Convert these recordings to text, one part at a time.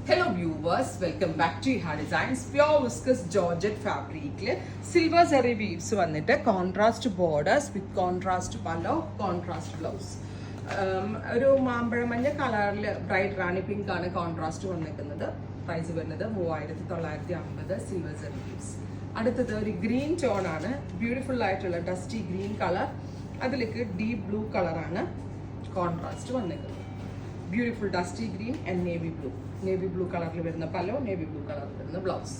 Hello viewers, welcome back to Iha Designs. Pure viscous georgette fabric silver zari weaves vannittu contrast borders with contrast pallo, contrast blouse. ഒരു മാമ്പഴമഞ്ഞ കളറിൽ bright റാണി pink ആണ് contrast വന്നിരിക്കുന്നത്. Price വരുന്നത് 3950 silver zari weaves. അടുത്തത് ഒരു green tone ആണ്, beautiful ആയിട്ടുള്ള dusty green colour. അതിലേക്ക് ഡീപ് ബ്ലൂ കളറാണ് കോൺട്രാസ്റ്റ് വന്നിരിക്കുന്നത്. Beautiful dusty green and navy blue കളറിൽ വരുന്ന പല്ലോ, നേവി ബ്ലൂ കളറിൽ വരുന്ന ബ്ലൗസ്.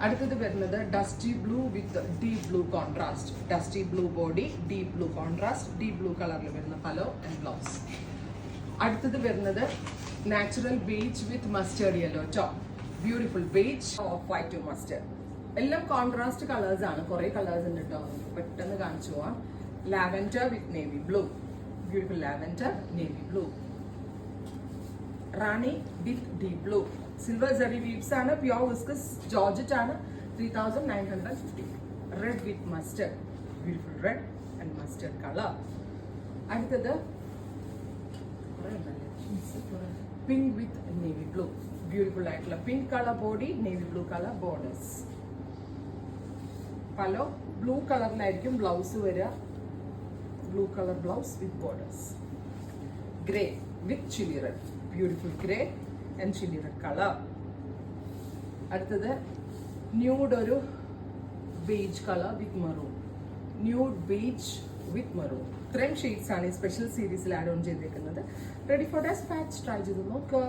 അടുത്തത് വരുന്നത് dusty blue with deep blue contrast. Dusty blue body, deep blue contrast, deep blue കളറിൽ വരുന്ന പല്ലോ ആൻഡ് ബ്ലൗസ്. അടുത്തത് വരുന്നത് natural beige with mustard yellow top. Beautiful beige off white to mustard. എല്ലാം contrast colours ആണ്, കുറെ colours ഉണ്ട് കേട്ടോ, പെട്ടെന്ന് കാണിച്ചു പോവാം. Lavender with navy blue, beautiful lavender, navy blue. Rani with deep blue. Silver zari weaves ആണ്, പ്യോർ വിസ്കസ് ജോർജറ്റ് ആണ്. 3950. Read with mustard, beautiful red and mustard colour. അടുത്തത് pink with navy blue. Beautiful ആയിട്ടുള്ള pink colour body, navy blue colour borders. Pallu blue കളറിലായിരിക്കും blouse വരിക, blue colour blouse with borders. Grey with chilli red, beautiful grey and chilli red colour. അടുത്തത് nude ഒരു beige colour with maroon, nude beige with maroon. ഇത്രയും shades ആണ് ഈ special സീരീസിൽ add on ചെയ്തേക്കുന്നത്. Ready for despatch. Try ചെയ്ത് നോക്കുക.